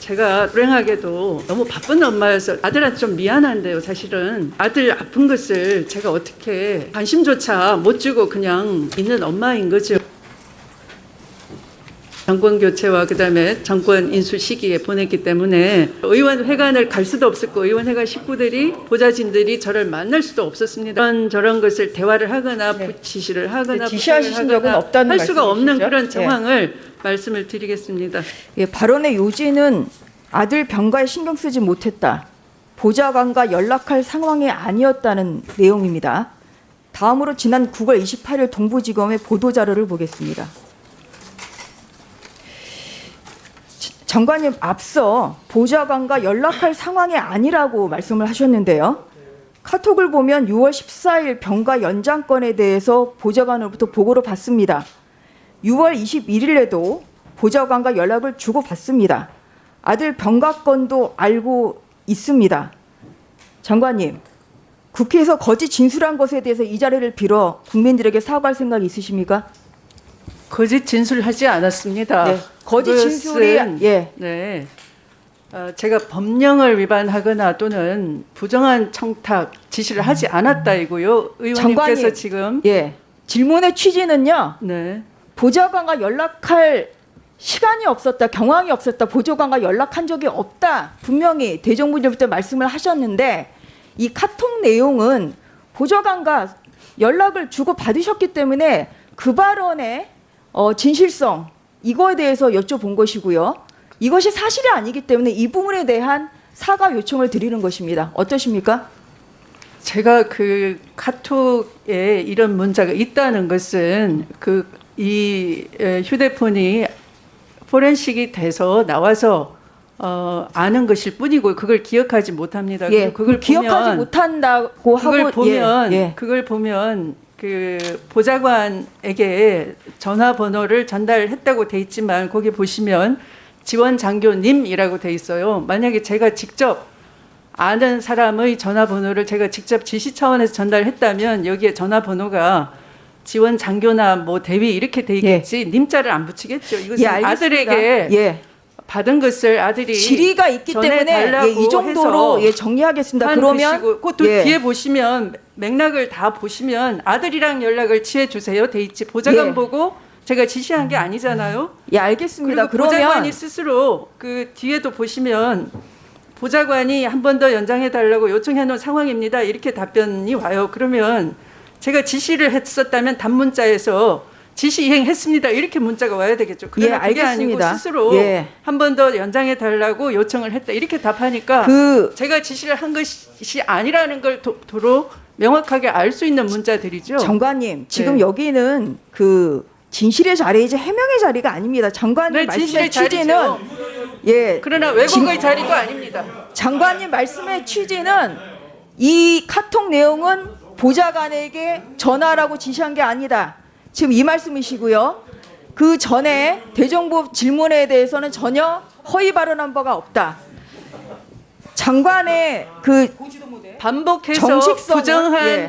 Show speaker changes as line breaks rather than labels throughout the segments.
제가 불행하게도 너무 바쁜 엄마여서 아들한테 좀 미안한데요. 사실은 아들 아픈 것을 제가 어떻게 관심조차 못 주고 그냥 있는 엄마인 거죠. 정권 교체와 그다음에 정권 인수 시기에 보냈기 때문에 의원회관을 갈 수도 없었고 의원회관 식구들이 보좌진들이 저를 만날 수도 없었습니다. 저런 것을 대화를 하거나 지시를 하거나
지시하신 적은 없다는
할 수가 없는
말씀이시죠?
그런 상황을 말씀을 드리겠습니다.
예, 발언의 요지는 아들 병가에 신경 쓰지 못했다. 보좌관과 연락할 상황이 아니었다는 내용입니다. 다음으로 지난 9월 28일 동부지검의 보도자료를 보겠습니다. 장관님, 앞서 보좌관과 연락할 상황이 아니라고 말씀을 하셨는데요. 카톡을 보면 6월 14일 병가 연장건에 대해서 보좌관으로부터 보고를 받습니다. 6월 21일에도 보좌관과 연락을 주고받습니다. 아들 병가건도 알고 있습니다. 장관님, 국회에서 거짓 진술한 것에 대해서 이 자리를 빌어 국민들에게 사과할 생각이 있으십니까?
거짓 진술하지 않았습니다.
네, 거짓 진술이
네. 제가 법령을 위반하거나 또는 부정한 청탁 지시를 하지 않았다이고요. 의원님께서
장관님,
지금
질문의 취지는요.
네.
보좌관과 연락할 시간이 없었다, 경황이 없었다, 보좌관과 연락한 적이 없다, 분명히 대정부님부터 말씀을 하셨는데 이 카톡 내용은 보좌관과 연락을 주고 받으셨기 때문에 그 발언의 진실성, 이거에 대해서 여쭤본 것이고요. 이것이 사실이 아니기 때문에 이 부분에 대한 사과 요청을 드리는 것입니다. 어떠십니까?
제가 그 카톡에 이런 문자가 있다는 것은 이 휴대폰이 포렌식이 돼서 나와서 아는 것일 뿐이고 그걸 기억하지 못합니다.
예,
그걸
기억하지 못한다고 하고
그걸 보면 그 보좌관에게 전화번호를 전달했다고 돼 있지만 거기 보시면 지원 장교님이라고 돼 있어요. 만약에 제가 직접 아는 사람의 전화번호를 제가 직접 지시 차원에서 전달했다면 여기에 전화번호가 지원 장교나 뭐 대위 이렇게 돼 있겠지 님자를 안 붙이겠죠. 이것은 아들에게 받은 것을 아들이
질의가 있기 때문에 이 정도로 정리하겠습니다. 그러면
그 뒤에 보시면 맥락을 다 보시면 아들이랑 연락을 취해 주세요. 돼 있지. 보좌관 보고 제가 지시한 게 아니잖아요.
예, 알겠습니다.
그리고 보좌관이 스스로 그 뒤에도 보시면 보좌관이 한 번 더 연장해 달라고 요청해 놓은 상황입니다. 이렇게 답변이 와요. 그러면 제가 지시를 했었다면 단문자에서 지시 이행했습니다. 이렇게 문자가 와야 되겠죠. 그러나 그게 아니고 스스로 한 번 더 연장해 달라고 요청을 했다. 이렇게 답하니까 제가 지시를 한 것이 아니라는 걸 도로 명확하게 알 수 있는 문자들이죠.
장관님, 지금 여기는 그 진실의 자리이지 해명의 자리가 아닙니다. 장관님 말씀의 취지는
그러나 왜곡의 자리도 아닙니다.
장관님 말씀의 취지는 이 카톡 내용은 보좌관에게 전화라고 지시한 게 아니다. 지금 이 말씀이시고요. 그 전에 대정부 질문에 대해서는 전혀 허위 발언한 바가 없다. 장관의 그
반복해서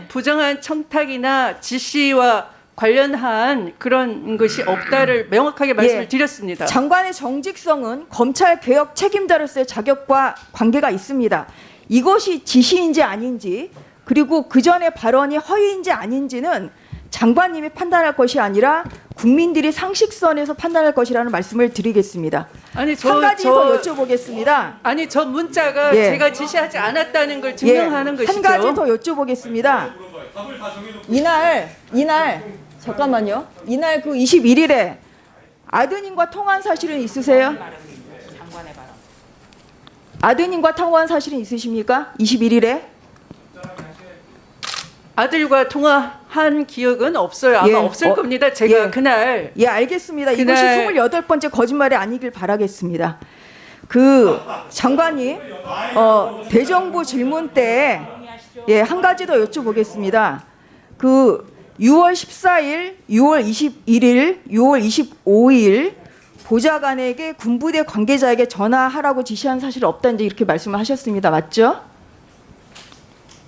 부정한 청탁이나 지시와 관련한 그런 것이 없다를 명확하게 말씀을 드렸습니다.
장관의 정직성은 검찰 개혁 책임자로서의 자격과 관계가 있습니다. 이것이 지시인지 아닌지 그리고 그 전에 발언이 허위인지 아닌지는 장관님이 판단할 것이 아니라 국민들이 상식선에서 판단할 것이라는 말씀을 드리겠습니다. 한 가지 더 여쭤보겠습니다.
아니 저 문자가 제가 지시하지 않았다는 걸 증명하는 것이죠.
한 가지 더 여쭤보겠습니다. 이날 잠깐만요. 이날 그 21일에 아드님과 통화한 사실은 있으세요? 아드님과 통화한 사실은 있으십니까? 21일에?
아들과 통화한 기억은 없어요. 아마 없을 겁니다. 제가 그날.
알겠습니다. 이것이 28번째 거짓말이 아니길 바라겠습니다. 그 장관님 대정부 질문 때 한 가지 더 여쭤보겠습니다. 그 6월 14일, 6월 21일, 6월 25일 보좌관에게 군부대 관계자에게 전화하라고 지시한 사실 없다 이제 이렇게 말씀을 하셨습니다. 맞죠?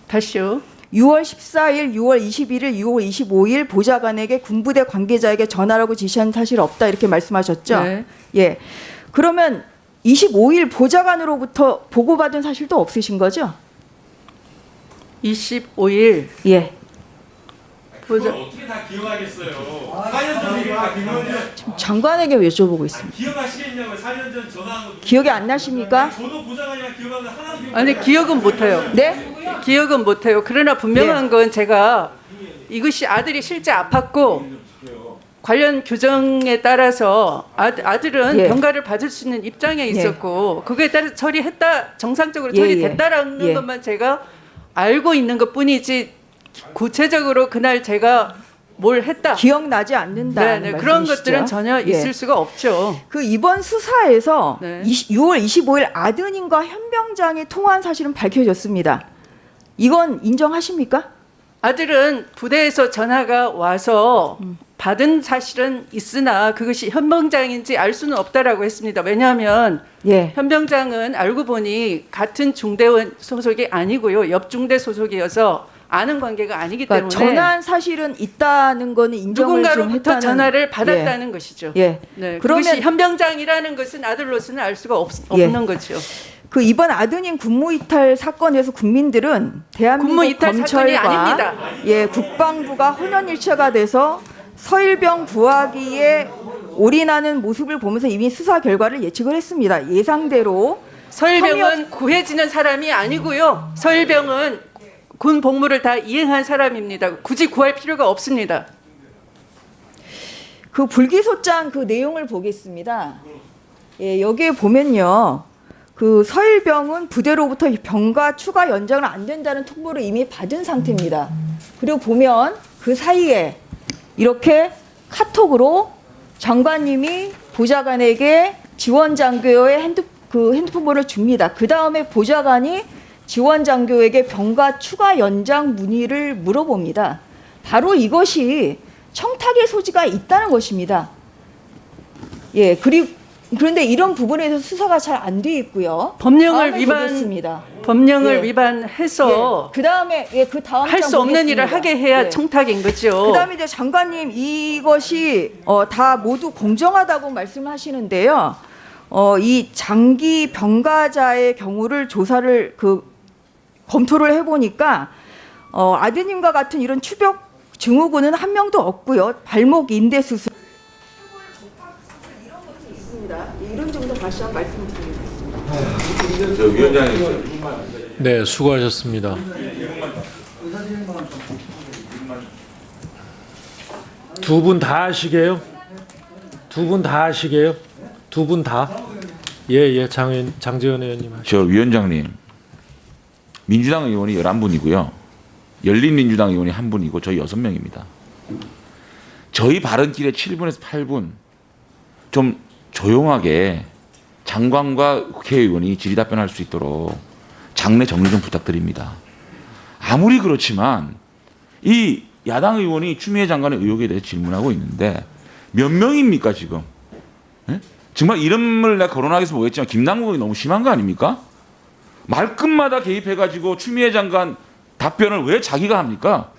다시요.
6월 14일, 6월 21일, 6월 25일 보좌관에게 군부대 관계자에게 전화라고 지시한 사실 없다 이렇게 말씀하셨죠?
네.
그러면 25일 보좌관으로부터 보고받은 사실도 없으신 거죠?
25일
예.
보자.
어떻게 다 기억하겠어요? 4년 전에 다 기억하는데
장관에게 여쭤보고 있습니다.
기억하시겠냐고요? 4년 전 전화한 거.
기억이 안 나십니까?
저도 보좌관이랑 기억하는 거 하나도 기억.
아니 기억은 못해요.
네?
기억은 못해요. 그러나 분명한 건 제가 이것이 아들이 실제 아팠고 관련 규정에 따라서 아들은
예.
병가를 받을 수 있는 입장에 있었고 그거에 따라서 처리했다 정상적으로
예,
처리됐다라는
예.
것만 제가 알고 있는 것뿐이지 구체적으로 그날 제가 뭘 했다.
기억나지 않는다.
네, 그런 것들은 전혀 있을 수가 없죠.
그 이번 수사에서
네.
6월 25일 아드님과 현병장이 통화한 사실은 밝혀졌습니다. 이건 인정하십니까?
아들은 부대에서 전화가 와서 받은 사실은 있으나 그것이 현병장인지 알 수는 없다라고 했습니다. 왜냐하면
예.
현병장은 알고 보니 같은 중대원 소속이 아니고요. 옆중대 소속이어서 아는 관계가 아니기
그러니까
때문에
전화한 사실은 있다는 거는 인정을 좀
누군가로부터
했다는.
전화를 받았다는 것이죠.
예.
네,
그러면
그것이 현병장이라는 것은 아들로서는 알 수가
예.
없는 거죠.
그 이번 아드님 군무 이탈 사건에서 국민들은 대한민국
군무 이탈 사건이
검찰과
아닙니다.
예, 국방부가 혼연일체가 돼서 서일병 구하기에 올인하는 모습을 보면서 이미 수사 결과를 예측을 했습니다. 예상대로
서일병은 구해지는 사람이 아니고요. 서일병은 군 복무를 다 이행한 사람입니다. 굳이 구할 필요가 없습니다.
그 불기소장 그 내용을 보겠습니다. 예, 여기에 보면요. 그 서일병은 부대로부터 병가 추가 연장은 안 된다는 통보를 이미 받은 상태입니다. 그리고 보면 그 사이에 이렇게 카톡으로 장관님이 보좌관에게 지원 장교의 핸드폰 번호를 줍니다. 그 다음에 보좌관이 지원 장교에게 병가 추가 연장 문의를 물어봅니다. 바로 이것이 청탁의 소지가 있다는 것입니다. 예, 그런데 이런 부분에 대해서 수사가 잘 안 돼 있고요.
법령을
다음에 보겠습니다.
법령을
예.
위반해서
그 다음에 그 다음
할 수 없는 일을 하게 해야 청탁인 거죠.
그다음에 이제 장관님 이것이 다 모두 공정하다고 말씀하시는데요. 이 장기 병가자의 경우를 조사를 검토를 해보니까 아드님과 같은 이런 추벽 증후군은 한 명도 없고요. 발목 인대 수술, 이런 것도 있습니다. 이런 정도 다시 한번 말씀드리겠습니다.
저 위원장님.
네, 수고하셨습니다. 두 분 다 하시게요? 두 분 다 하시게요? 두 분 다? 예, 장재현 의원님 하시죠.
저 위원장님. 민주당 의원이 11분이고요. 열린민주당 의원이 1분이고 저희 6명입니다. 저희 발언길에 7분에서 8분 좀 조용하게 장관과 국회의원이 질의답변할 수 있도록 장내 정리 좀 부탁드립니다. 아무리 그렇지만 이 야당 의원이 추미애 장관의 의혹에 대해서 질문하고 있는데 몇 명입니까 지금? 예? 정말 이름을 내가 거론하겠어 보겠지만 김남국이 너무 심한 거 아닙니까? 말끝마다 개입해가지고 추미애 장관 답변을 왜 자기가 합니까?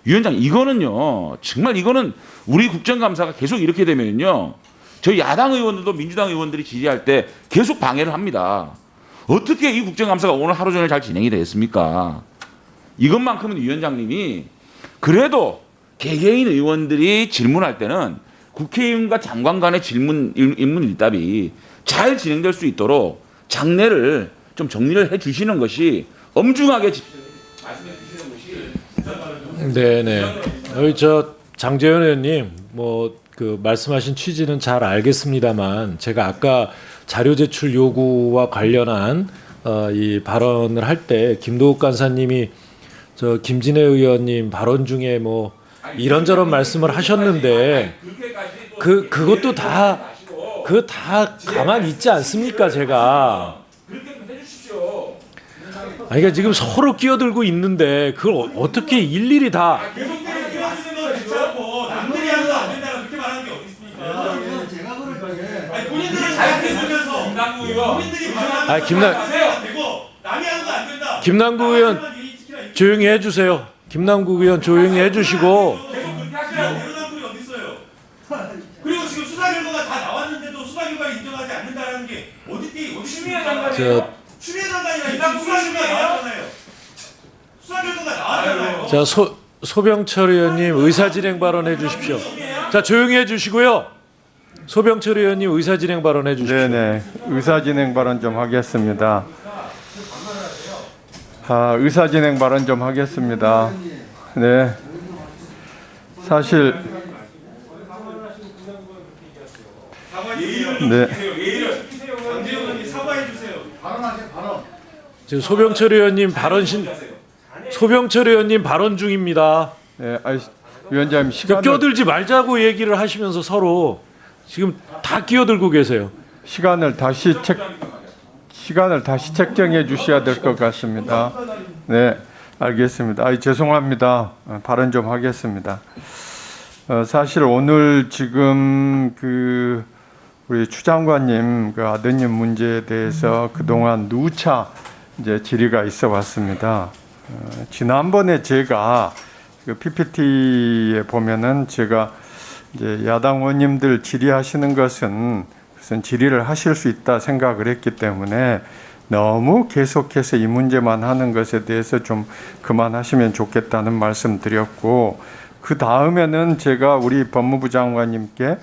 위원장 이거는요 정말 이거는 우리 국정감사가 계속 이렇게 되면요 저희 야당 의원들도 민주당 의원들이 질의할 때 계속 방해를 합니다. 어떻게 이 국정감사가 오늘 하루 종일 잘 진행이 되겠습니까? 이것만큼은 위원장님이 그래도 개개인 의원들이 질문할 때는 국회의원과 장관 간의 인문일답이 잘 진행될 수 있도록 장내를 좀 정리를 해 주시는 것이 엄중하게 말씀해 주시는 것이
네네. 저 장재현 의원님 말씀하신 취지는 잘 알겠습니다만 제가 아까 자료 제출 요구와 관련한 이 발언을 할 때 김도욱 간사님이 저 김진애 의원님 발언 중에 이런저런 말씀을 하셨는데 그것도 다 가만히 있지 않습니까 제가? 그러니까 지금 서로 끼어들고 있는데 그걸 어떻게 일일이 다
남들이 하는 거안 된다고 그렇게 말하는 게 어디 있습니까? 아니 본인들은 자유롭게 보면서 김남국 의원 본인들이 말하는 되고 남이 하는 거 안 된다.
김남국 의원 조용히 해주세요. 김남국 의원 조용히 해주시고.
계속 그렇게 하시라고 내로남불이 어디 있어요? 그리고 지금 수사 결과가 다 나왔는데도 수사 수사 결과를 인정하지 않는다는 게 어디
추미애
있습니까?
장관이에요?
추미애 장관이라
김남국
수사 결과
의원이에요?
나왔잖아요. 수사 결과가 나왔잖아요.
자, 소병철 의원님 의사 진행 발언해 주십시오. 자, 조용히 해 주시고요. 소병철 의원님 의사 진행 발언해 주십시오.
네네, 의사진행 발언 좀 하겠습니다. 의사진행 발언 좀 하겠습니다. 네, 사실 네.
장재훈 의원님 사과해 주세요.
지금 소병철 의원님 발언 중입니다.
네, 위원장님
그
시간을
끼어들지 말자고 얘기를 하시면서 서로 지금 다 끼어들고 계세요.
시간을 다시 책정해 주셔야 될 것 같습니다. 네, 알겠습니다. 죄송합니다. 발언 좀 하겠습니다. 사실 오늘 지금 우리 추 장관님 아드님 문제에 대해서 그동안 누차 이제 질의가 있어 왔습니다. 지난번에 제가 PPT에 보면은 제가 이제 야당 의원님들 질의하시는 것은 무슨 질의를 하실 수 있다 생각을 했기 때문에 너무 계속해서 이 문제만 하는 것에 대해서 좀 그만하시면 좋겠다는 말씀 드렸고, 그 다음에는 제가 우리 법무부 장관님께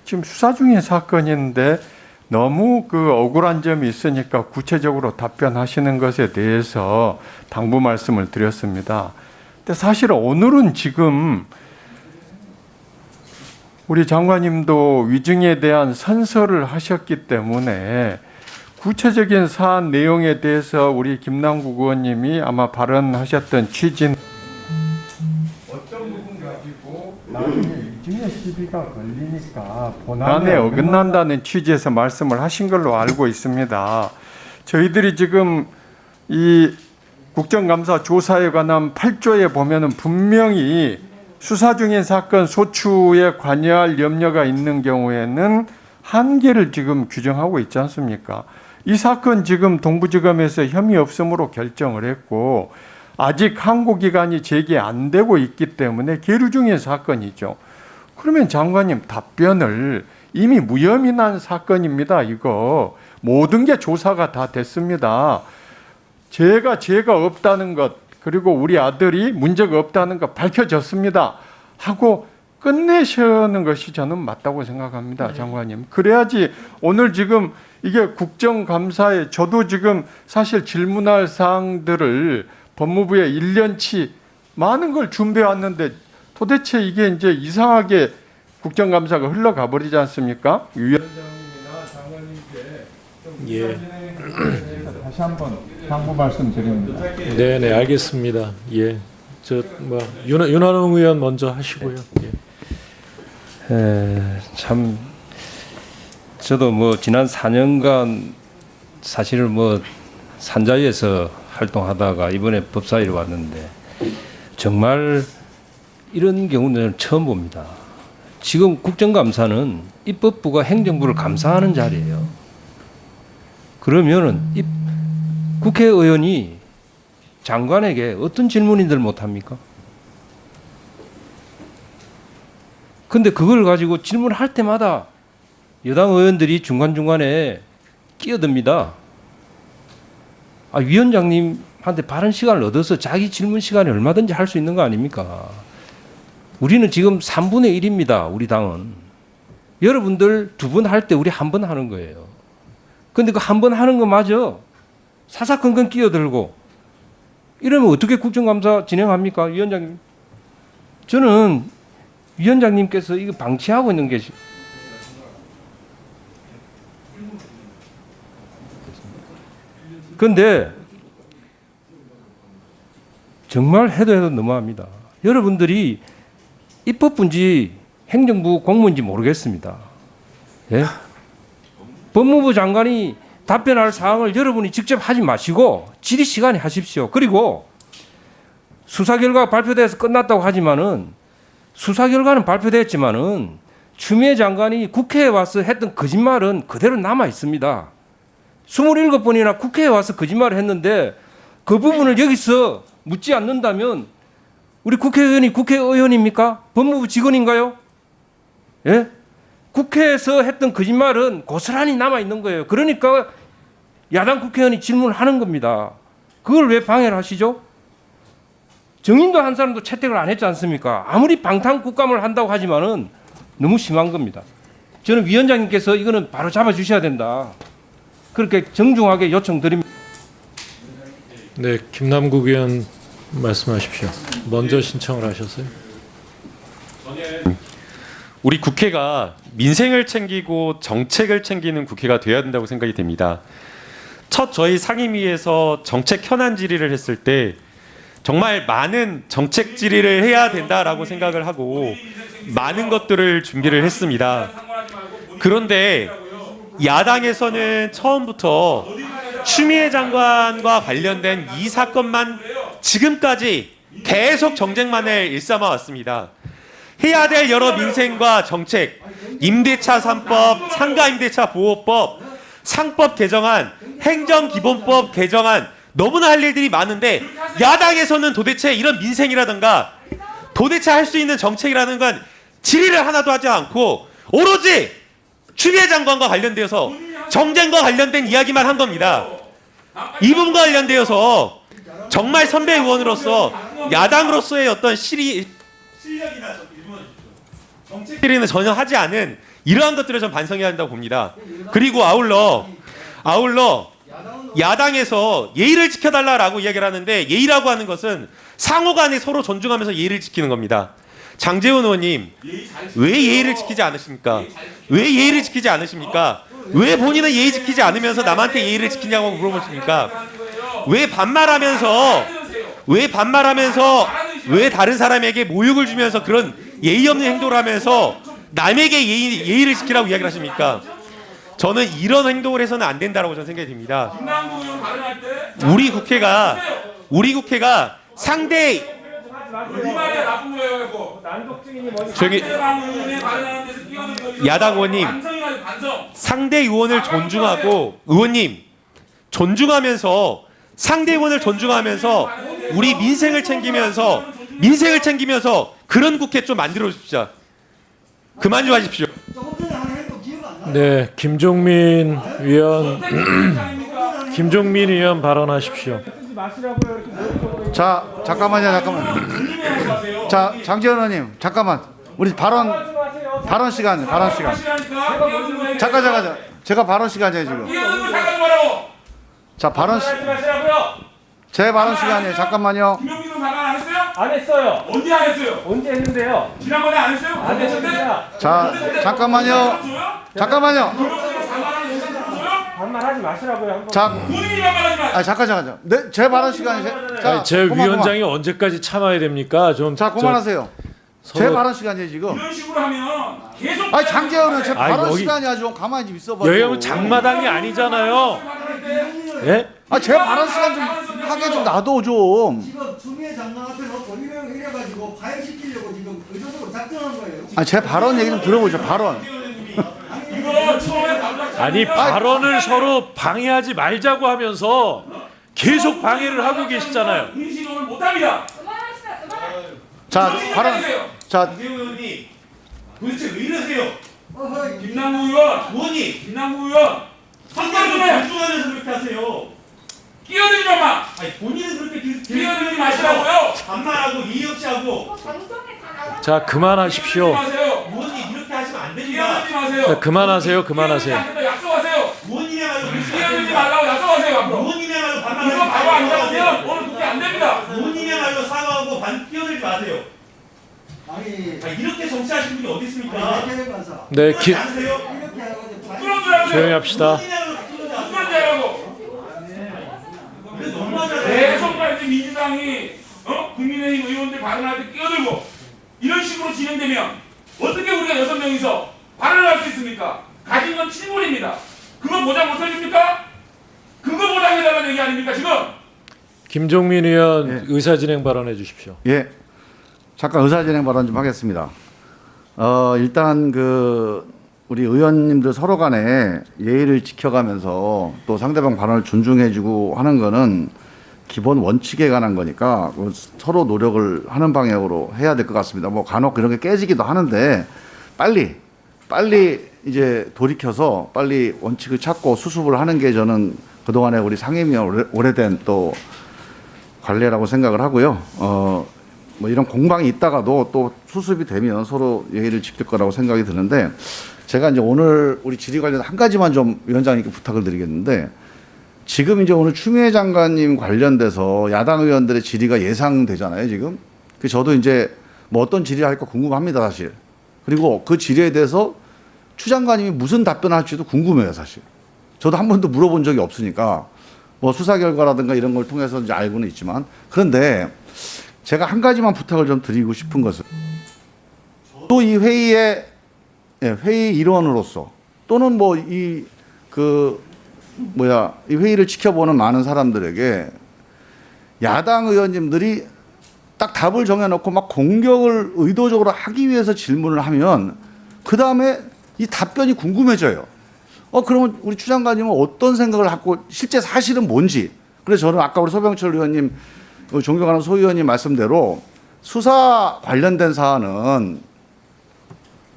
지금 수사 중인 사건인데 너무 억울한 점이 있으니까 구체적으로 답변하시는 것에 대해서 당부 말씀을 드렸습니다. 근데 사실 오늘은 지금 우리 장관님도 위증에 대한 선서를 하셨기 때문에 구체적인 사안 내용에 대해서 우리 김남국 의원님이 아마 발언하셨던 취지는 어떤 부분 가지고 나중에 위증의 시비가 걸리니까 본안에 어긋난다는 취지에서 말씀을 하신 걸로 알고 있습니다. 저희들이 지금 이 국정감사 조사에 관한 8조에 보면은 분명히 수사 중인 사건 소추에 관여할 염려가 있는 경우에는 한계를 지금 규정하고 있지 않습니까? 이 사건 지금 동부지검에서 혐의 없음으로 결정을 했고 아직 항고기간이 제기 안 되고 있기 때문에 계류 중인 사건이죠. 그러면 장관님 답변을 이미 무혐의 난 사건입니다. 이거 모든 게 조사가 다 됐습니다. 죄가 없다는 것, 그리고 우리 아들이 문제가 없다는 것 밝혀졌습니다 하고 끝내시는 것이 저는 맞다고 생각합니다. 장관님. 그래야지 오늘 지금 이게 국정감사에 저도 지금 사실 질문할 사항들을 법무부에 1년치 많은 걸 준비해 왔는데 도대체 이게 이제 이상하게 국정감사가 흘러가 버리지 않습니까? 위원장님이나 장관님께 좀 다시 한번 당부 말씀드립니다.
네, 알겠습니다. 예, 윤한홍 의원 먼저 하시고요. 예.
참 저도 지난 4년간 사실은 산자위에서 활동하다가 이번에 법사위로 왔는데 정말 이런 경우는 처음 봅니다. 지금 국정감사는 입법부가 행정부를 감사하는 자리예요. 그러면은 국회의원이 장관에게 어떤 질문인들 못합니까? 근데 그걸 가지고 질문할 때마다 여당 의원들이 중간중간에 끼어듭니다. 위원장님한테 발언 시간을 얻어서 자기 질문 시간에 얼마든지 할 수 있는 거 아닙니까? 우리는 지금 3분의 1입니다. 우리 당은. 여러분들 2번 할 때 우리 1번 하는 거예요. 근데 그 1번 하는 거 맞아. 사사건건 끼어들고 이러면 어떻게 국정감사 진행합니까? 위원장님. 저는 위원장님께서 이거 방치하고 있는 게 근데 정말 해도 너무합니다. 여러분들이 입법부인지 행정부 공무원인지 모르겠습니다. 예? 법무부 장관이 답변할 사항을 여러분이 직접 하지 마시고 질의 시간에 하십시오. 그리고 수사 결과가 발표돼서 끝났다고 하지만은 수사 결과는 발표됐지만은 추미애 장관이 국회에 와서 했던 거짓말은 그대로 남아 있습니다. 27번이나 국회에 와서 거짓말을 했는데 그 부분을 여기서 묻지 않는다면 우리 국회의원이 국회의원입니까? 법무부 직원인가요? 예? 국회에서 했던 거짓말은 고스란히 남아 있는 거예요. 그러니까 야당 국회의원이 질문을 하는 겁니다. 그걸 왜 방해를 하시죠? 정인도 한 사람도 채택을 안 했지 않습니까? 아무리 방탄 국감을 한다고 하지만은 너무 심한 겁니다. 저는 위원장님께서 이거는 바로 잡아주셔야 된다. 그렇게 정중하게 요청드립니다.
네, 김남국 의원 말씀하십시오. 먼저 신청을 하셨어요.
우리 국회가 민생을 챙기고 정책을 챙기는 국회가 되어야 된다고 생각이 됩니다. 첫 저희 상임위에서 정책 현안 질의를 했을 때 정말 많은 정책 질의를 해야 된다라고 생각을 하고 많은 것들을 준비를 했습니다. 그런데 야당에서는 처음부터 추미애 장관과 관련된 이 사건만 지금까지 계속 정쟁만을 일삼아 왔습니다. 해야 될 여러 민생과 정책, 임대차 3법, 상가임대차 보호법, 상법 개정안, 행정기본법 개정안, 너무나 할 일들이 많은데 야당에서는 도대체 이런 민생이라든가 도대체 할 수 있는 정책이라는 건 질의를 하나도 하지 않고 오로지 추미애 장관과 관련되어서 정쟁과 관련된 이야기만 한 겁니다. 이 부분과 관련되어서 정말 선배 의원으로서 야당으로서의 어떤 실력이나 정책 질의는 전혀 하지 않은 이러한 것들을 좀 반성해야 한다고 봅니다. 그리고 아울러 야당에서 예의를 지켜달라라고 이야기를 하는데 예의라고 하는 것은 상호간에 서로 존중하면서 예의를 지키는 겁니다. 장제원 의원님, 왜 예의를 지키지 않으십니까? 왜 예의를 지키지 않으십니까? 왜 본인은 예의 지키지 않으면서 남한테 예의를 지키냐고 물어보십니까? 왜 반말하면서 왜 다른 사람에게 모욕을 주면서 그런 예의 없는 행동을 하면서 남에게 예의를 지키라고 이야기를 하십니까? 저는 이런 행동을 해서는 안 된다라고 저는 생각이 듭니다. 우리 국회가 상대 저기 야당 의원님 상대 의원을 존중하고 의원님 존중하면서 상대 의원을 존중하면서 우리 민생을 챙기면서 그런 국회 좀 만들어 주십시오. 그만 좀 하십시오.
네, 김종민 의원 발언하십시오.
자, 잠깐만요. 자, 장지원 의원님, 잠깐만. 우리 발언 시간. 잠깐. 제가 발언 시간이에요, 지금. 자, 제 발언 시간이에요. 잠깐만요.
김용민은 사과 안 했어요?
안 했어요.
언제 안 했어요?
언제 했는데요?
지난번에 안 했어요?
안 했습니다.
자, 잠깐만요.
반말하지 마시라고요. 한번.
자,
본인이 반말하지 마.
잠깐. 네, 제 발언 시간이에요. 자,
제
그만.
위원장이 언제까지 참아야 됩니까? 좀
자, 그만하세요. 제
서로-
발언 시간이에요, 지금.
이런 식으로 하면 계속
아니, 장재원은 제 발언
여기-
시간이야, 좀 가만히 좀 있어봐.
여기는 장마당이 아니잖아요. 예?
제 발언 시간 좀 하게 좀 놔둬 좀.
지금 추미애 장관한테 놓고 이래가지고 파행시키려고 지금 의도적으로 작전한 거예요.
제 발언 얘기 좀 들어보죠. 발언.
이거 처음에
아니 발언을 서로 방해하지 말자고 하면서 계속 방해를 하고 계시잖아요.
인신오늘 못합니다.
자, 발언. 자,
의원님 도대체 왜 이러세요? 김남국 의원 선거를 존중하면서 그렇게 하세요. 끼어들지 마. 아니 본인은 그렇게 끼어들지 마시라고요. 반말하고 이의 없이 하고.
자 그만하십시오.
의원님 이렇게 하시면 안 됩니다. 끼어들지 마세요.
자, 그만하세요.
약속하세요. 의원님이야말로 끼어들지 말라고 약속하세요. 의원님이야말로 반말. 이거 바로 안 잡으세요. 오늘 국회 안 됩니다. 의원님이야말로 사과하고 끼어들지 마세요.
아니
이렇게 정치하시는 분이 어디 있습니까?
이렇게 가서
네,
이렇게 하고
조용히 합시다.
계속 민주당이 국민의힘 의원들 발언할 때 끼어들고 이런 식으로 진행되면 어떻게 우리가 6명이서 발언을 할 수 있습니까? 가진 건 7분입니다. 그거 보장 못 해줍니까? 그거 보장해달라는 얘기 아닙니까 지금?
김종민 의원
예.
의사진행 발언해 주십시오.
예. 잠깐 의사진행 발언 좀 하겠습니다. 일단 우리 의원님들 서로 간에 예의를 지켜가면서 또 상대방 발언을 존중해주고 하는 거는 기본 원칙에 관한 거니까 서로 노력을 하는 방향으로 해야 될 것 같습니다. 뭐 간혹 그런 게 깨지기도 하는데 빨리 빨리 이제 돌이켜서 빨리 원칙을 찾고 수습을 하는 게 저는 그동안에 우리 상임위원 오래된 또 관례라고 생각을 하고요. 뭐 이런 공방이 있다가도 또 수습이 되면 서로 예의를 지킬 거라고 생각이 드는데, 제가 이제 오늘 우리 질의 관련 한 가지만 좀 위원장님께 부탁을 드리겠는데, 지금 이제 오늘 추미애 장관님 관련돼서 야당 의원들의 질의가 예상되잖아요, 지금. 그 저도 이제 뭐 어떤 질의 할까 궁금합니다, 사실. 그리고 그 질의에 대해서 추 장관님이 무슨 답변을 할지도 궁금해요, 사실. 저도 한 번도 물어본 적이 없으니까 뭐 수사 결과라든가 이런 걸 통해서 이제 알고는 있지만, 그런데 제가 한 가지만 부탁을 좀 드리고 싶은 것은, 또 이 회의의 회의 일원으로서 또는 뭐 이 이 회의를 지켜보는 많은 사람들에게 야당 의원님들이 딱 답을 정해놓고 막 공격을 의도적으로 하기 위해서 질문을 하면 그 다음에 이 답변이 궁금해져요. 그러면 우리 추 장관님은 어떤 생각을 갖고 실제 사실은 뭔지. 그래서 저는 아까 우리 서병철 의원님, 존경하는 소 의원님 말씀대로 수사 관련된 사안은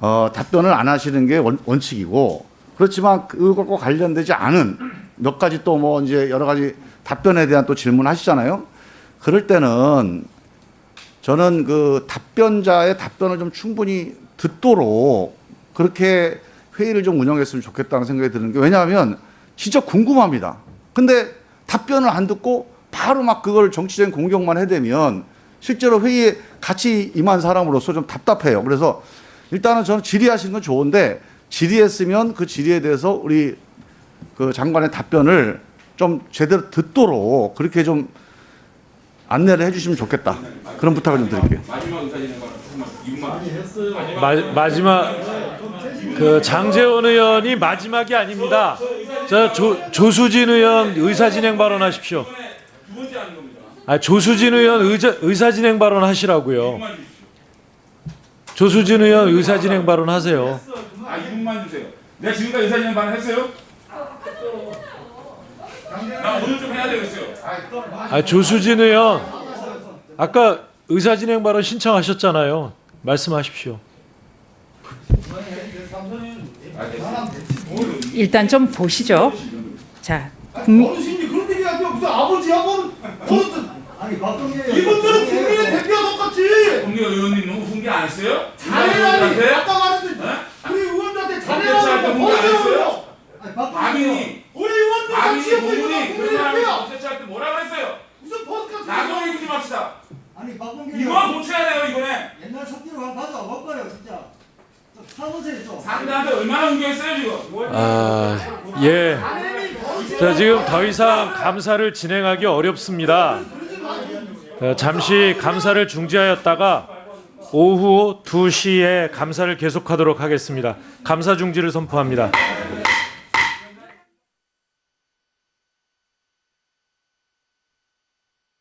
답변을 안 하시는 게 원칙이고, 그렇지만 그것과 관련되지 않은 몇 가지 또 뭐 이제 여러 가지 답변에 대한 또 질문하시잖아요. 그럴 때는 저는 그 답변자의 답변을 좀 충분히 듣도록 그렇게 회의를 좀 운영했으면 좋겠다는 생각이 드는 게, 왜냐하면 진짜 궁금합니다. 근데 답변을 안 듣고 바로 막 그걸 정치적인 공격만 해대면 실제로 회의에 같이 임한 사람으로서 좀 답답해요. 그래서 일단은 저는 질의하시는 건 좋은데, 질의했으면 그 질의에 대해서 우리 그 장관의 답변을 좀 제대로 듣도록 그렇게 좀 안내를 해주시면 좋겠다. 그런 부탁을 좀 드릴게요.
마지막 그 장제원 의원이 마지막이 아닙니다. 자, 조수진 의원 의사진행 발언하십시오. 조수진 의원 의사진행 발언하시라고요. 조수진 의원 의사진행 발언하세요.
2분만 주세요. 내가 지금까지 의사진행 발언했어요? 나 오늘 좀 해야 되겠어요.
조수진 의원 아까 의사진행 발언 신청하셨잖아요. 말씀하십시오.
일단 좀 보시죠. 자,
어르신이 그런 얘기 하죠. 무슨 아버지 한번 아니 이분들은 국민의 대표와 똑같이.
공개 의원님 너무 훈계 안 했어요?
자네라니 아까 말했는데 우리 의원들한테 자네라는 거 보여줘요.
박인이
우리 의원들 다 지역구
국민이 그런 사람이
대표야.
없애할 때 뭐라고 했어요?
무슨 포스카트
나도 얘기 좀 합시다.
아니 박봉계
이거 고쳐야 돼요, 이번에.
옛날 석기로 한번 가자. 못 가요 진짜. 사보세요 좀.
상대한테 얼마나 훈계했어요 지금?
예. 자, 지금 더 이상 감사를 진행하기 어렵습니다. 잠시 감사를 중지하였다가 오후 2시에 감사를 계속하도록 하겠습니다. 감사 중지를 선포합니다.